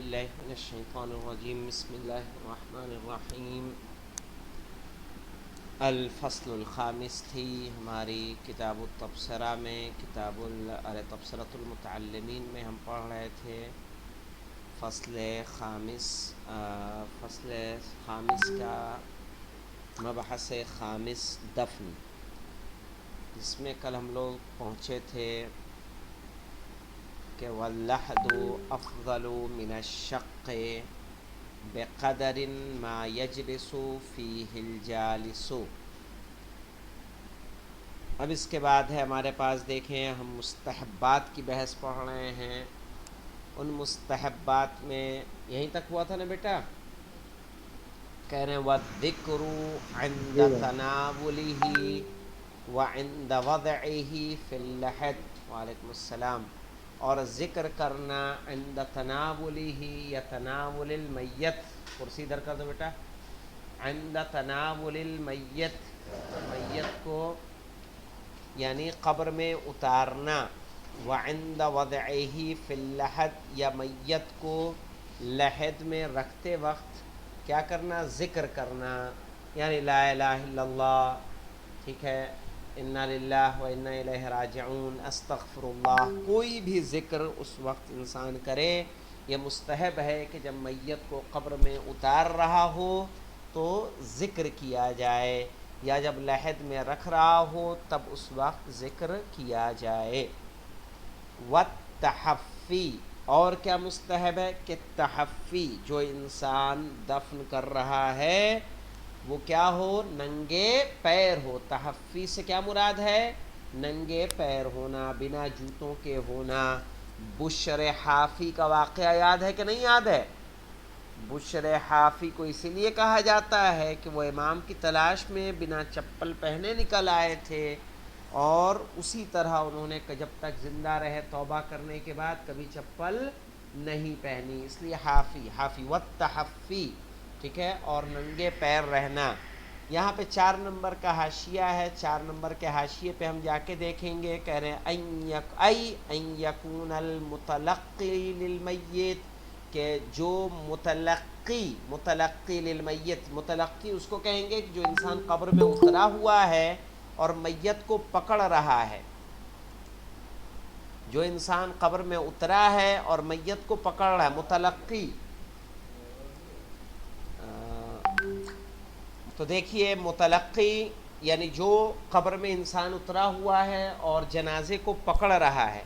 باللہ من الشیطان الرجیم بسم اللہ الرحمن الرحیم۔ الفصل الخامس تھی ہماری کتاب التبصرہ میں، تبصرۃ المتعلمین میں ہم پڑھ رہے تھے فصل خامس کا مبحث خامس دفن، جس میں کل ہم لوگ پہنچے تھے کہ واللحد افضل من الشق بقدر ما یجلس فیہ الجالس۔ اب اس کے بعد ہے ہمارے پاس، دیکھیں ہم مستحبات کی بحث پڑھ رہے ہیں۔ ان مستحبات میں یہیں تک ہوا تھا نا بیٹا، کہہ رہے ہیں والذکر عند تناولہ وعند وضعہ فی اللحد، وعلیکم السلام، اور ذکر کرنا عند تناولہ یا تناول المیت، کرسی در کر دو بیٹا، عند تناول المیت، میت کو یعنی قبر میں اتارنا، وعند وضعہ فی اللحد یا میت کو لحد میں رکھتے وقت کیا کرنا، ذکر کرنا، یعنی لا الہ الا اللہ، ٹھیک ہے، انا للہ و انا الیہ راجعون، استغفر اللہ، کوئی بھی ذکر اس وقت انسان کرے۔ یہ مستحب ہے کہ جب میت کو قبر میں اتار رہا ہو تو ذکر کیا جائے، یا جب لحد میں رکھ رہا ہو تب اس وقت ذکر کیا جائے۔ والتحفی، اور کیا مستحب ہے کہ تحفی، جو انسان دفن کر رہا ہے وہ کیا ہو، ننگے پیر ہو۔ تحفی سے کیا مراد ہے، ننگے پیر ہونا، بنا جوتوں کے ہونا۔ بشر حافی کا واقعہ یاد ہے کہ نہیں یاد ہے؟ بشر حافی کو اسی لیے کہا جاتا ہے کہ وہ امام کی تلاش میں بنا چپل پہنے نکل آئے تھے، اور اسی طرح انہوں نے جب تک زندہ رہے توبہ کرنے کے بعد کبھی چپل نہیں پہنی، اس لیے حافی والتحفی، ٹھیک ہے، اور ننگے پیر رہنا۔ یہاں پہ 4 نمبر کا حاشیہ ہے، 4 نمبر کے حاشیے پہ ہم جا کے دیکھیں گے، کہہ رہے ہیں ان یکون المتلقی للمیت، کہ جو متلقی للمیت، متلقی اس کو کہیں گے کہ جو انسان قبر میں اترا ہوا ہے اور میت کو پکڑ رہا ہے، جو انسان قبر میں اترا ہے اور میت کو پکڑ رہا ہے، متلقی۔ تو دیکھیے متلقی یعنی جو قبر میں انسان اترا ہوا ہے اور جنازے کو پکڑ رہا ہے،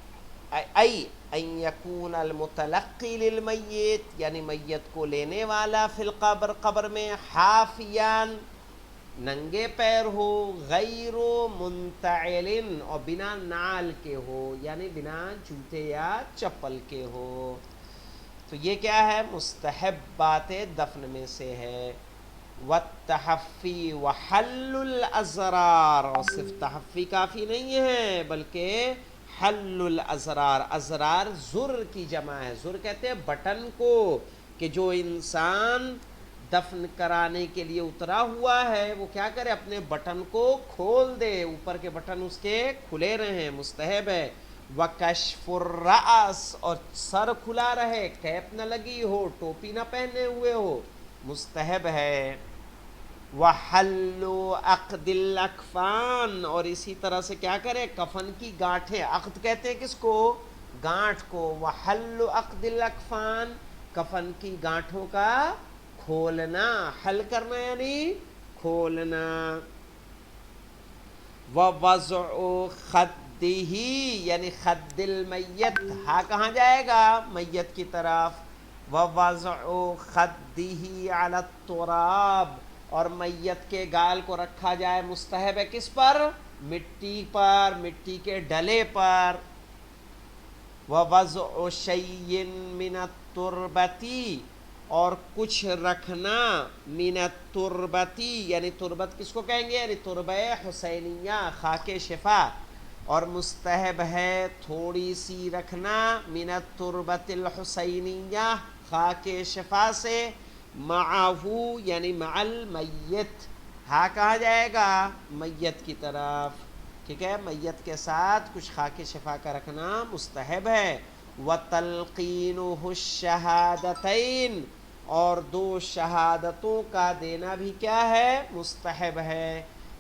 ان یکون المتلقی للمیت، یعنی میت کو لینے والا فی القبر، قبر میں، حافیان، ننگے پیر ہو، غیر منتعل، اور بنا نعل کے ہو، یعنی بنا جوتے یا چپل کے ہو۔ تو یہ کیا ہے، مستحبات دفن میں سے ہے۔ والتحفی وحل الازرار، اور صرف تحفی کافی نہیں ہے بلکہ حل الازرار، ازرار زر کی جمع ہے، زر کہتے ہیں بٹن کو، کہ جو انسان دفن کرانے کے لیے اترا ہوا ہے وہ کیا کرے، اپنے بٹن کو کھول دے، اوپر کے بٹن اس کے کھلے رہیں، مستحب ہے۔ وکشف الرأس، اور سر کھلا رہے، کیپ نہ لگی ہو، ٹوپی نہ پہنے ہوئے ہو، مستحب ہے۔ وحل عقد الاکفان، اور اسی طرح سے کیا کرے، کفن کی گانٹھیں، عقد کہتے ہیں کس کو، گانٹھ کو، وحل عقد الاکفان، کفن کی گانٹھوں کا کھولنا، حل کرنا یعنی کھولنا۔ ووضع خدہ، یعنی خد المیت، ہاں کہاں جائے گا، میت کی طرف، ووضع خدہ علی التراب، اور میت کے گال کو رکھا جائے، مستحب ہے کس پر، مٹی پر، مٹی کے ڈلے پر۔ ووضع شیء من التربۃ، اور کچھ رکھنا، من التربۃ، یعنی تربت کس کو کہیں گے، یعنی تربہ حسینیہ، خاک شفا، اور مستحب ہے تھوڑی سی رکھنا، من التربۃ الحسینیہ، خاک شفا سے، معہ یعنی مع المیت، ہاں کہا جائے گا، میت کی طرف، ٹھیک ہے، میت کے ساتھ کچھ خاک شفا کا رکھنا مستحب ہے۔ وَتَلْقِينُهُ الشَّهَادَتَيْن، اور 2 شہادتوں کا دینا بھی کیا ہے؟ مستحب ہے۔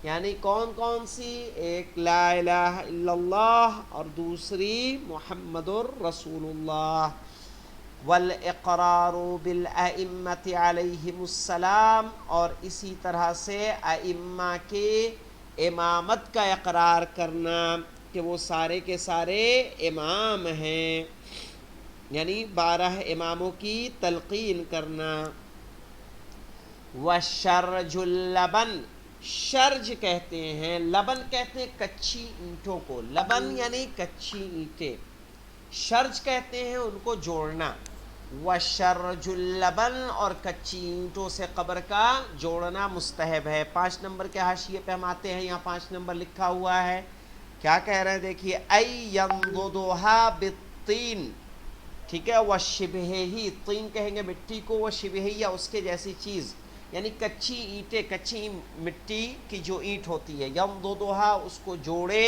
یعنی کون کون سی؟ ایک لا الہ الا اللہ اور دوسری محمد الرسول اللہ۔ والاقرار بالائمۃ علیہم السلام، اور اسی طرح سے ائمہ کے امامت کا اقرار کرنا کہ وہ سارے کے سارے امام ہیں، یعنی 12 اماموں کی تلقین کرنا۔ وشرج اللبن، شرج کہتے ہیں، لبن کہتے ہیں کچی اینٹوں کو، لبن یعنی کچی اینٹیں، شرج کہتے ہیں ان کو جوڑنا۔ وشرج اللبن، اور کچی اینٹوں سے قبر کا جوڑنا مستحب ہے۔ 5 نمبر کے حاشیے پہ ہم آتے ہیں، یہاں 5 نمبر لکھا ہوا ہے، کیا کہہ رہے ہیں دیکھیے، ای ینضدھا بالطین، ٹھیک ہے، وشبہہ، طین کہیں گے مٹی کو، وشبہہ یا اس کے جیسی چیز، یعنی کچی اینٹیں، کچی مٹی کی جو اینٹ ہوتی ہے، ینضدھا اس کو جوڑے،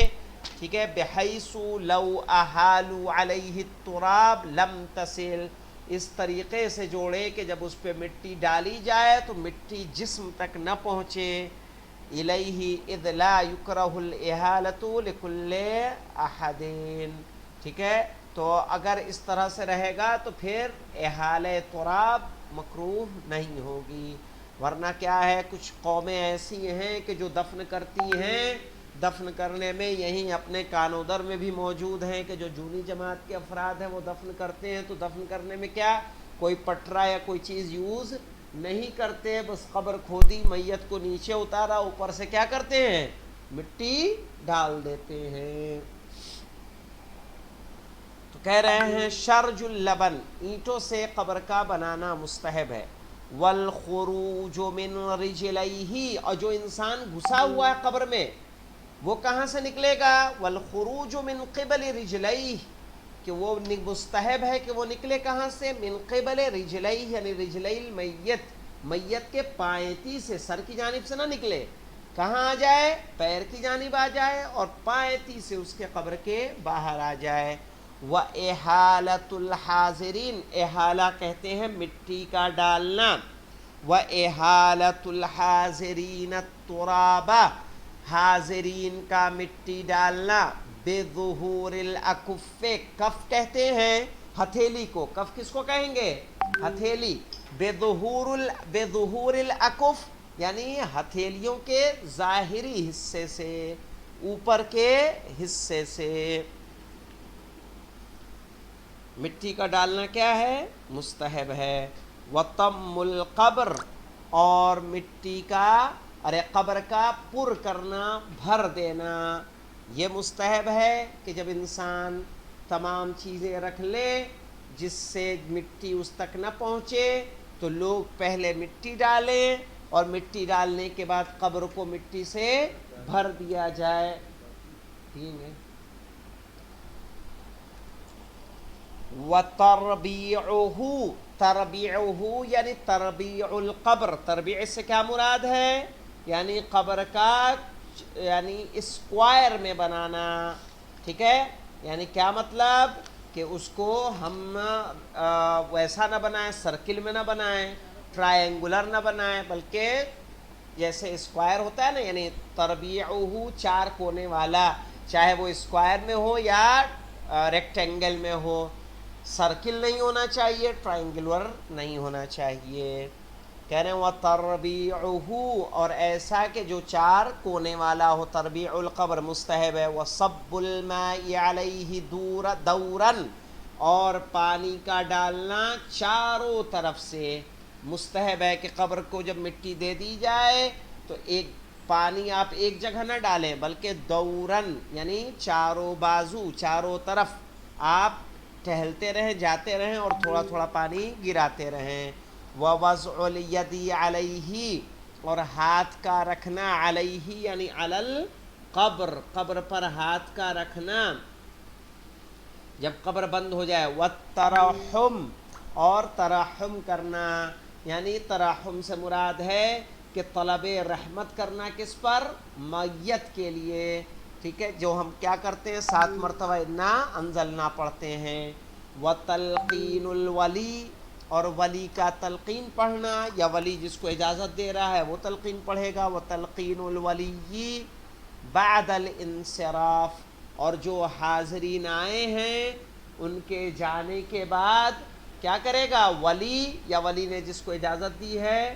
ٹھیک ہے، بحیث لو احالوا علیہ التراب لم تصل، اس طریقے سے جوڑے کہ جب اس پہ مٹی ڈالی جائے تو مٹی جسم تک نہ پہنچے۔ الیہ اذ لا یکرہ الاحالۃ لکل احد، ٹھیک ہے، تو اگر اس طرح سے رہے گا تو پھر احالہ تراب مکروہ نہیں ہوگی، ورنہ کیا ہے، کچھ قومیں ایسی ہیں کہ جو دفن کرتی ہیں، دفن کرنے میں یہیں اپنے کانودر میں بھی موجود ہیں کہ جو جونی جماعت کے افراد ہیں وہ دفن کرتے ہیں، تو دفن کرنے میں کیا کوئی پٹرا یا کوئی چیز یوز نہیں کرتے، بس قبر کھودی، میت کو نیچے اتارا، اوپر سے کیا کرتے ہیں؟ مٹی ڈال دیتے ہیں۔ تو کہہ رہے ہیں شرج اللبن، اینٹوں سے قبر کا بنانا مستحب ہے۔ والخروج من رجلیہ، اور جو انسان گھسا ہوا ہے قبر میں وہ کہاں سے نکلے گا؟ والخروج من قبل رجلیہ، کہ وہ مستحب ہے کہ وہ نکلے کہاں سے؟ من قبل رجلیہ، یعنی رجلی المیت، میت کے پایتی سے، سر کی جانب سے نہ نکلے، کہاں آ جائے؟ پیر کی جانب آ جائے اور پایتی سے اس کے قبر کے باہر آ جائے۔ وَإِحَالَةُ الْحَاضِرِينَ، احالہ کہتے ہیں مٹی کا ڈالنا۔ وَإِحَالَةُ الْحَاضِرِينَ التُّرَابَ، حاضرین کا مٹی ڈالنا۔ بِظُهُورِ الْأَكُفِّ، کف کہتے ہیں ہتھیلی کو، کف کس کو کہیں گے؟ ہتھیلی۔ بِظُهُورِ الْأَكُفِّ، یعنی ہتھیلیوں کے ظاہری حصے سے، اوپر کے حصے سے مٹی کا ڈالنا کیا ہے؟ مستحب ہے۔ وَطَمُّ الْقَبْرِ، اور مٹی کا، قبر کا پر کرنا، بھر دینا، یہ مستحب ہے کہ جب انسان تمام چیزیں رکھ لے جس سے مٹی اس تک نہ پہنچے تو لوگ پہلے مٹی ڈالیں اور مٹی ڈالنے کے بعد قبر کو مٹی سے بھر دیا جائے، ٹھیک ہے۔ وَتَرْبِيعُهُ، تربیعُهُ یعنی تربیع القبر، تربیع سے کیا مراد ہے؟ یعنی قبر کا یعنی اسکوائر میں بنانا، ٹھیک ہے، یعنی کیا مطلب کہ اس کو ہم ویسا نہ بنائیں، سرکل میں نہ بنائیں، ٹرائنگولر نہ بنائیں، بلکہ جیسے اسکوائر ہوتا ہے نا، یعنی تربیعُهُ 4 کونے والا، چاہے وہ اسکوائر میں ہو یا ریکٹینگل میں ہو، سرکل نہیں ہونا چاہیے، ٹرائنگولر نہیں ہونا چاہیے۔ کہہ رہے ہیں وَتَرْبِيعُهُ، اور ایسا کہ جو 4 کونے والا ہو، تربیع القبر مستحب ہے۔ وَصَبُّ الْمَاءِ عَلَيْهِ دَوْرًا، اور پانی کا ڈالنا چاروں طرف سے، مستحب ہے کہ قبر کو جب مٹی دے دی جائے تو ایک پانی آپ ایک جگہ نہ ڈالیں بلکہ دورن یعنی چاروں بازو، چاروں طرف آپ ٹہلتے رہیں، جاتے رہیں اور تھوڑا تھوڑا پانی گراتے رہیں۔ وَوَضْعُ الْيَدِ عَلَيْهِ، اور ہاتھ کا رکھنا، علیہ یعنی علی القبر، قبر پر ہاتھ کا رکھنا جب قبر بند ہو جائے۔ وَالتَّرَحُّمْ، اور ترحم کرنا، یعنی ترحم سے مراد ہے کہ طلب رحمت کرنا، کس پر؟ میت کے لیے، ٹھیک ہے، جو ہم کیا کرتے ہیں 7 مرتبہ انا انزلنا پڑھتے ہیں۔ وتلقین الولی، اور ولی کا تلقین پڑھنا، یا ولی جس کو اجازت دے رہا ہے وہ تلقین پڑھے گا، وتلقین الولی بعد الانصراف، اور جو حاضرین آئے ہیں ان کے جانے کے بعد کیا کرے گا، ولی یا ولی نے جس کو اجازت دی ہے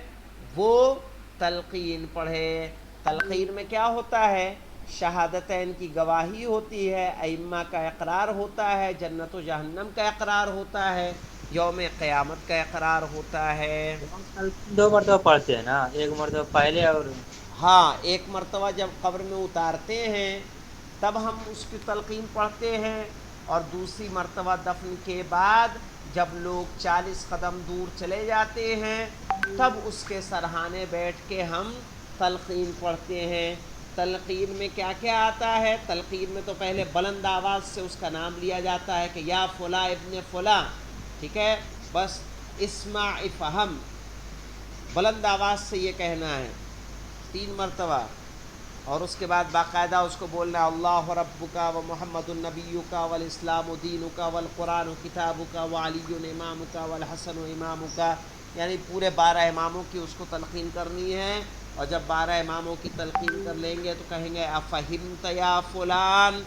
وہ تلقین پڑھے۔ تلقین میں کیا ہوتا ہے، شہادتین کی گواہی ہوتی ہے، ائمہ کا اقرار ہوتا ہے، جنت و جہنم کا اقرار ہوتا ہے، یوم قیامت کا اقرار ہوتا ہے۔ دو مرتبہ پڑھتے ہیں نا، ایک مرتبہ پہلے اور ہاں، ایک مرتبہ جب قبر میں اتارتے ہیں تب ہم اس کی تلقین پڑھتے ہیں، اور دوسری مرتبہ دفن کے بعد جب لوگ 40 قدم دور چلے جاتے ہیں تب اس کے سرہانے بیٹھ کے ہم تلقین پڑھتے ہیں۔ تلقین میں کیا کیا آتا ہے، تلقین میں تو پہلے بلند آواز سے اس کا نام لیا جاتا ہے کہ یا فلاں ابن فلاں، ٹھیک ہے، بس اسمع افہم، بلند آواز سے یہ کہنا ہے 3 مرتبہ، اور اس کے بعد باقاعدہ اس کو بولنا اللہ ربک و محمد النبیک والاسلام دینک والقرآن کتابک وعلی امامک والحسن امامک، یعنی پورے 12 اماموں کی اس کو تلقین کرنی ہے۔ اور جب 12 اماموں کی تلقین کر لیں گے تو کہیں گے افہمت یا فلان،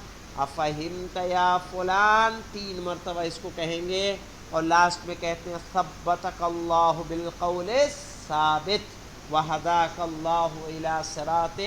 افہمت یا فلان، 3 مرتبہ اس کو کہیں گے، اور لاسٹ میں کہتے ہیں ثبتک اللہ بالقول ثابت وہداک اللہ الی صراط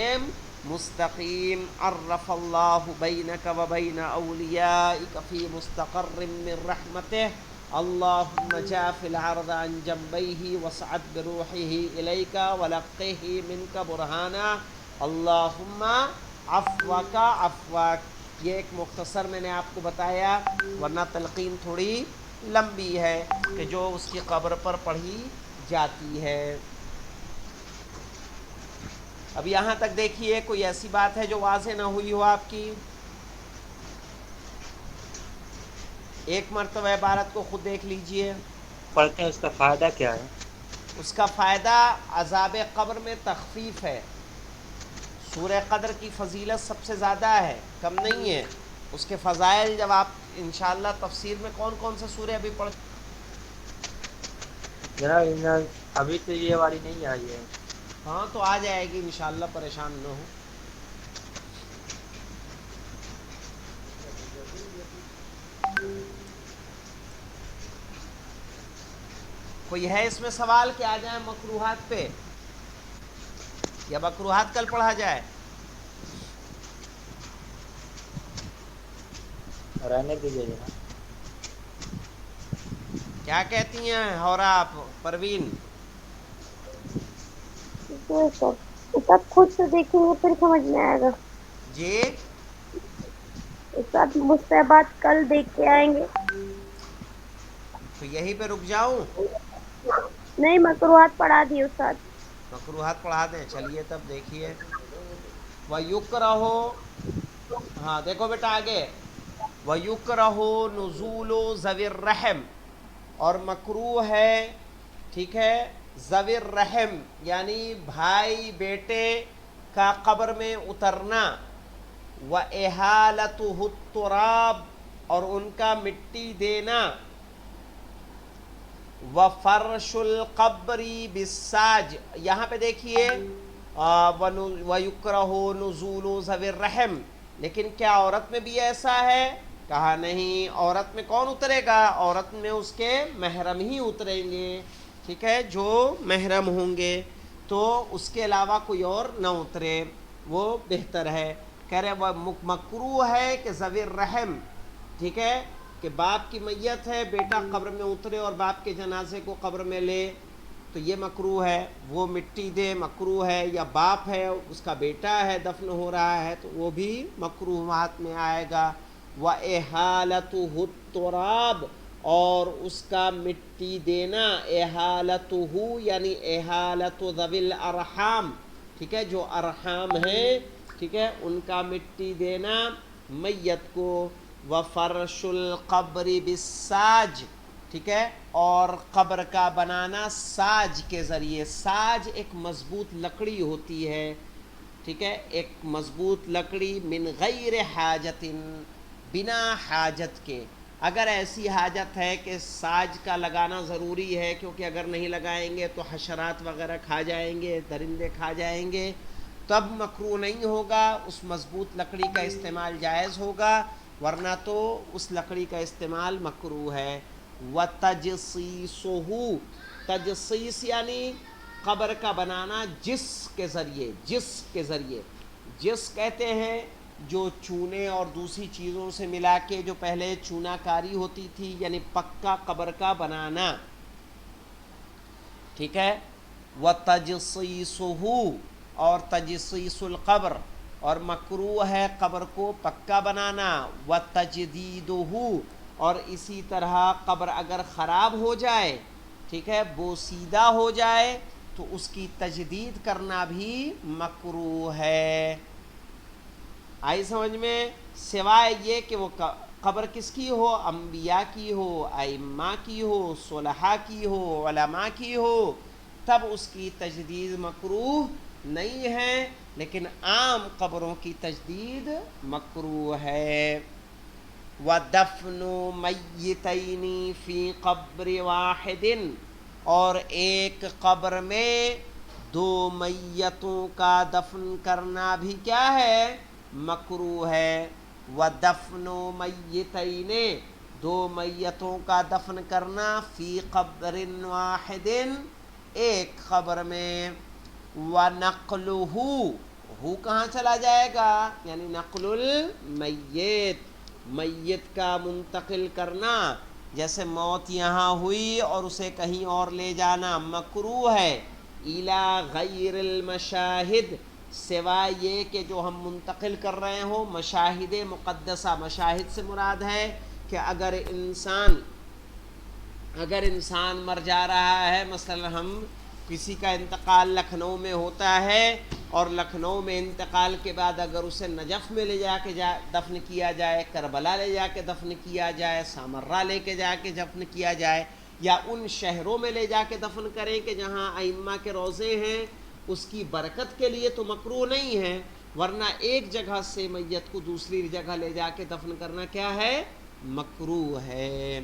مستقیم، عرف اللہ بینک و بین اولیائک فی مستقر من رحمتہ، اللہم جاف العرض عن جنبیہ وصعد بروحہ الیک ولقہ منک برہانا، اللہم عفوک عفوک۔ یہ ایک مختصر میں نے آپ کو بتایا، ورنہ تلقین تھوڑی لمبی ہے کہ جو اس کی قبر پر پڑھی جاتی ہے۔ اب یہاں تک دیکھیے کوئی ایسی بات ہے جو واضح نہ ہوئی ہو آپ کی؟ ایک مرتبہ عبارت کو خود دیکھ لیجئے۔ پڑھتے ہیں، اس کا فائدہ کیا ہے؟ اس کا فائدہ عذاب قبر میں تخفیف ہے۔ سورہ قدر کی فضیلت سب سے زیادہ ہے، کم نہیں ہے۔ اس کے فضائل جب آپ انشاءاللہ تفسیر میں کون کون سے سورہ ابھی پڑھ، جناب ابھی تو یہ والی نہیں آئی ہے۔ ہاں تو آ جائے گی انشاءاللہ، پریشان نہ ہو۔ کوئی ہے اس میں سوال کہ آ جائیں مکروہات پہ، یا مکروہات کل پڑھا جائے؟ رہنے دیجیے جناب۔ کیا کہتی ہیں اور آپ پروین؟ سب خود سے دیکھیں گے پھر سمجھ میں آئے گا۔ جی استاد مستحبات کل دیکھ کے آئیں گے۔ تو یہیں پہ رک جاؤں؟ نہیں، مکروہات پڑھا دی استاد۔ مکروہات پڑھا دیں، چلیے تب دیکھیے۔ وَيُكْرَهُ، ہاں دیکھو بیٹا آگے، وَيُكْرَهُ نُزُولُ ذَوِي الرَّحِمِ، اور مکروہ ہے، ٹھیک ہے، ذوی الرحم یعنی بھائی بیٹے کا قبر میں اترنا، وَإِحَالَتُهُ التُّرَابِ، اور ان کا مٹی دینا، وَفَرْشُ الْقَبْرِ بِالسَّاجِ، یہاں پہ دیکھیے وَيُكْرَهُ نُزُولُ ذَوِي الرَّحِمِ، لیکن کیا عورت میں بھی ایسا ہے؟ کہا نہیں، عورت میں کون اترے گا؟ عورت میں اس کے محرم ہی اتریں گے، ٹھیک ہے، جو محرم ہوں گے، تو اس کے علاوہ کوئی اور نہ اترے، وہ بہتر ہے۔ کہہ رہے وہ مکروہ ہے کہ ذوی الرحم، ٹھیک ہے، کہ باپ کی میت ہے، بیٹا قبر میں اترے اور باپ کے جنازے کو قبر میں لے، تو یہ مکروہ ہے، وہ مٹی دے مکروہ ہے، یا باپ ہے اس کا بیٹا ہے دفن ہو رہا ہے تو وہ بھی مکروہات میں آئے گا۔ وَإِحَالَتُهُ التُّرَابِ، اور اس کا مٹی دینا، احالتہ یعنی احالت ذوی الارحام، ٹھیک ہے، جو ارحام ہیں، ٹھیک ہے، ان کا مٹی دینا میت کو، وفرش القبر بالساج، ٹھیک ہے، اور قبر کا بنانا ساج کے ذریعے۔ ساج ایک مضبوط لکڑی ہوتی ہے، ٹھیک ہے، ایک مضبوط لکڑی، من غیر حاجت، بنا حاجت کے۔ اگر ایسی حاجت ہے کہ ساج کا لگانا ضروری ہے، کیونکہ اگر نہیں لگائیں گے تو حشرات وغیرہ کھا جائیں گے، درندے کھا جائیں گے، تب مکروہ نہیں ہوگا، اس مضبوط لکڑی کا استعمال جائز ہوگا، ورنہ تو اس لکڑی کا استعمال مکروہ ہے۔ وَتَجْصِيصُهُ، تجصیص یعنی قبر کا بنانا جس کے ذریعے، جس کہتے ہیں جو چونے اور دوسری چیزوں سے ملا کے جو پہلے چونا کاری ہوتی تھی، یعنی پکا قبر کا بنانا، ٹھیک ہے۔ وَتَجْصِيصُهُ، اور تجصیص القبر، اور مکروہ ہے قبر کو پکا بنانا۔ وَتَجْدِيدُهُ، اور اسی طرح قبر اگر خراب ہو جائے، ٹھیک ہے، بوسیدہ ہو جائے، تو اس کی تجدید کرنا بھی مکروہ ہے۔ آئی سمجھ میں؟ سوائے یہ کہ وہ قبر کس کی ہو، انبیاء کی ہو، ائمہ کی ہو، صلحاء کی ہو، علماء کی ہو، تب اس کی تجدید مکروہ نہیں ہے، لیکن عام قبروں کی تجدید مکروہ ہے۔ وَدَفْنُ مَيِّتَيْنِ فِي قَبْرِ وَاحِدٍ، اور ایک قبر میں دو میتوں کا دفن کرنا بھی کیا ہے؟ مکروہ ہے۔ وَدَفْنُ مَيِّتَيْنِ، دو میتوں کا دفن کرنا، فی قبر واحد، ایک قبر میں۔ وَنَقْلُهُ، ہو کہاں چلا جائے گا؟ یعنی نقل المیت، میت کا منتقل کرنا، جیسے موت یہاں ہوئی اور اسے کہیں اور لے جانا مکروہ ہے۔ اِلی غیر المشاہد، سوائے یہ کہ جو ہم منتقل کر رہے ہوں مشاہد مقدسہ، مشاہد سے مراد ہے کہ اگر انسان مر جا رہا ہے، مثلا ہم کسی کا انتقال لکھنؤ میں ہوتا ہے، اور لکھنؤ میں انتقال کے بعد اگر اسے نجف میں لے جا کے دفن کیا جائے، کربلا لے جا کے دفن کیا جائے، سامرہ لے کے جا کے دفن کیا جائے، یا ان شہروں میں لے جا کے دفن کریں کہ جہاں ائمہ کے روضے ہیں، اس کی برکت کے لیے تو مکروہ نہیں ہے، ورنہ ایک جگہ سے میت کو دوسری جگہ لے جا کے دفن کرنا کیا ہے؟ مکروہ ہے۔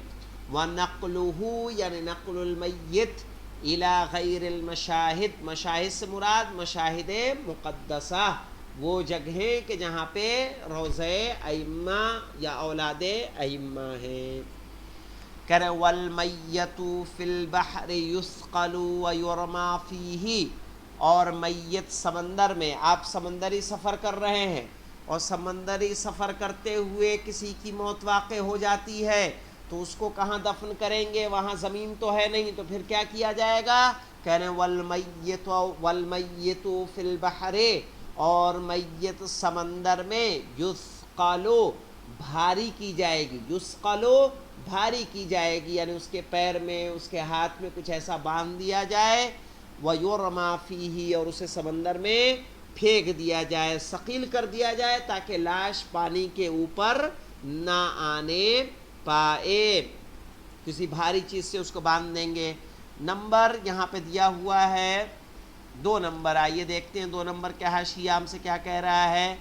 وَنَقْلُهُ، یعنی نقل المیت، اِلی غیر المشاہد، مشاہد سے مراد مشاہد مقدسہ، وہ جگہیں کہ جہاں پہ روضے ائمہ یا اولاد ائمہ ہیں۔ کہہ رہے وَالْمَيَّتُ فِي الْبَحْرِ يُثْقَلُ وَيُرْمَى فِيهِ، اور میت سمندر میں، آپ سمندری سفر کر رہے ہیں اور سمندری سفر کرتے ہوئے کسی کی موت واقع ہو جاتی ہے، تو اس کو کہاں دفن کریں گے؟ وہاں زمین تو ہے نہیں، تو پھر کیا کیا جائے گا؟ کہہ رہے ہیں وَالْمَيِّتُ فِي الْبَحْرِ، اور میت سمندر میں، یُثْقَلُ، بھاری کی جائے گی، یُثْقَلُ، بھاری کی جائے گی، یعنی اس کے پیر میں، اس کے ہاتھ میں کچھ ایسا باندھ دیا جائے، وَيُرْمَى فِيهِ، اور اسے سمندر میں پھینک دیا جائے، ثقیل کر دیا جائے، تاکہ لاش پانی کے اوپر نہ آنے پائے، کسی بھاری چیز سے اس کو باندھ دیں گے۔ نمبر یہاں پہ دیا ہوا ہے 2 نمبر، آئیے دیکھتے ہیں 2 نمبر کیا ہے، شیام سے کیا کہہ رہا ہے؟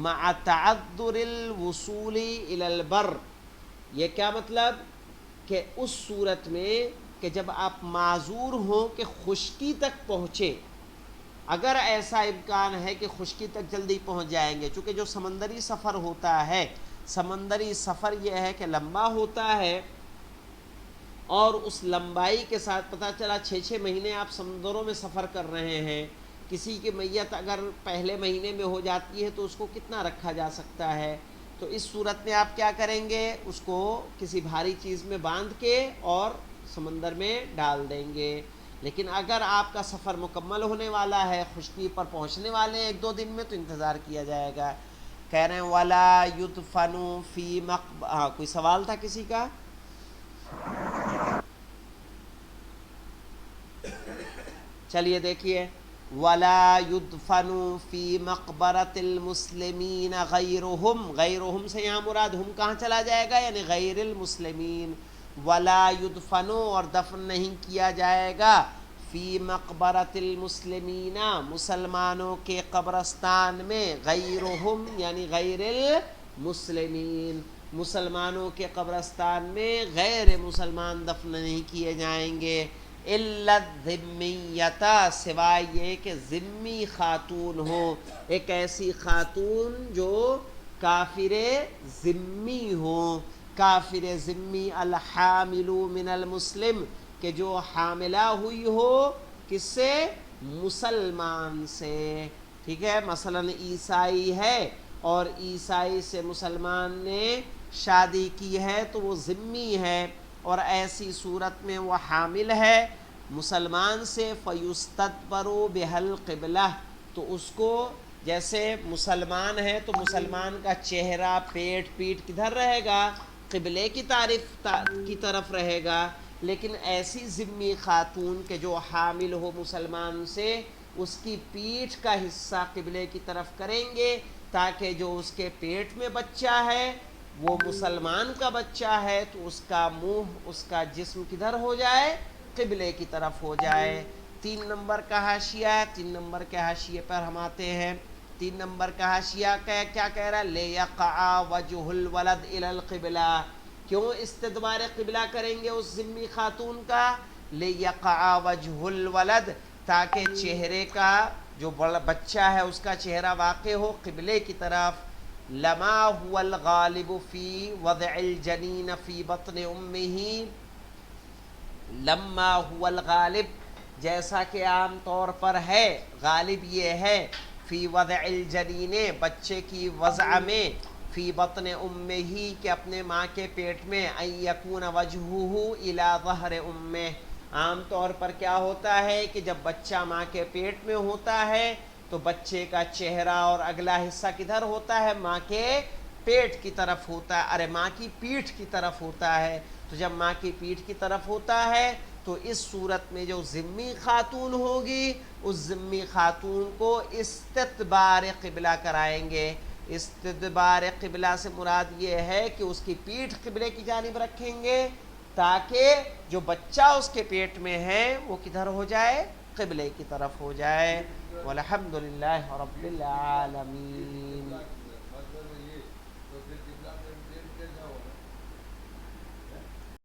مع تعذر الوصول الى البر، یہ کیا مطلب؟ کہ اس صورت میں کہ جب آپ معذور ہوں کہ خشکی تک پہنچے، اگر ایسا امکان ہے کہ خشکی تک جلدی پہنچ جائیں گے، چونکہ جو سمندری سفر ہوتا ہے، سمندری سفر یہ ہے کہ لمبا ہوتا ہے، اور اس لمبائی کے ساتھ پتہ چلا 6 مہینے آپ سمندروں میں سفر کر رہے ہیں، کسی کی میت اگر پہلے مہینے میں ہو جاتی ہے تو اس کو کتنا رکھا جا سکتا ہے؟ تو اس صورت میں آپ کیا کریں گے؟ اس کو کسی بھاری چیز میں باندھ کے اور سمندر میں ڈال دیں گے۔ لیکن اگر آپ کا سفر مکمل ہونے والا ہے، خشکی پر پہنچنے والے ہیں 1-2 دن میں، تو انتظار کیا جائے گا۔ کہہ رہے ہیں وَلَا يُدْفَنُ فِي کوئی سوال تھا کسی کا؟ چلیے دیکھیے، وَلَا يُدْفَنُ فِي مَقْبَرَةِ الْمُسْلِمِينَ غَيْرُهُمْ، غیرہم سے یہاں مراد ہم کہاں چلا جائے گا؟ یعنی غیر المسلمین۔ وَلَا يُدْفَنُ، اور دفن نہیں کیا جائے گا، فی مقبرۃ المسلمین، مسلمانوں کے قبرستان میں، غیرہم یعنی غیر المسلمین، مسلمانوں کے قبرستان میں غیر مسلمان دفن نہیں کیے جائیں گے، الا الذمیتا، سوائے یہ کہ ذمی خاتون ہو، ایک ایسی خاتون جو کافر ذمی ہو، کافر ذمی الحامل من المسلم، کہ جو حاملہ ہوئی ہو کس سے؟ مسلمان سے، ٹھیک ہے؟ مثلا عیسائی ہے اور عیسائی سے مسلمان نے شادی کی ہے تو وہ ذمی ہے، اور ایسی صورت میں وہ حامل ہے مسلمان سے، فیستدبر بها القبلہ، تو اس کو، جیسے مسلمان ہے تو مسلمان کا چہرہ پیٹ کدھر رہے گا؟ قبلے کی طرف رہے گا، لیکن ایسی ذمی خاتون کہ جو حامل ہو مسلمان سے، اس کی پیٹھ کا حصہ قبلے کی طرف کریں گے، تاکہ جو اس کے پیٹ میں بچہ ہے وہ مسلمان کا بچہ ہے تو اس کا منہ، اس کا جسم کدھر ہو جائے؟ قبلے کی طرف ہو جائے۔ 3 نمبر کا حاشیہ ہے، 3 نمبر کے حاشیے پر ہم آتے ہیں۔ 3 نمبر کا حاشیہ کیا کہہ رہا ہے؟ لیقع وجہ الولد الی القبلہ، کیوں استدبار قبلہ کریں گے اس ذمی خاتون کا؟ لیقع وجہ الولد، تاکہ چہرے کا، جو بچہ ہے اس کا چہرہ واقع ہو قبلے کی طرف۔ لما هو الغالب فی وضع الجنین فی بطن امہ، لما هو الغالب، جیسا کہ عام طور پر ہے، غالب یہ ہے، فی وضع الجنین، بچے کی وضع میں، فی بطن امہ، کہ اپنے ماں کے پیٹ میں، ان یکون وجہہ الی ظہر امہ، عام طور پر کیا ہوتا ہے کہ جب بچہ ماں کے پیٹ میں ہوتا ہے تو بچے کا چہرہ اور اگلا حصہ کدھر ہوتا ہے؟ ماں کے پیٹ کی طرف ہوتا ہے، ماں کی پیٹھ کی طرف ہوتا ہے۔ تو جب ماں کی پیٹھ کی طرف ہوتا ہے تو اس صورت میں جو ذمی خاتون ہوگی، اس ذمی خاتون کو استدبار قبلہ کرائیں گے۔ استدبار قبلہ سے مراد یہ ہے کہ اس کی پیٹھ قبلے کی جانب رکھیں گے، تاکہ جو بچہ اس کے پیٹ میں ہے وہ کدھر ہو جائے؟ قبلے کی طرف ہو جائے۔ والحمدللہ رب العالمین۔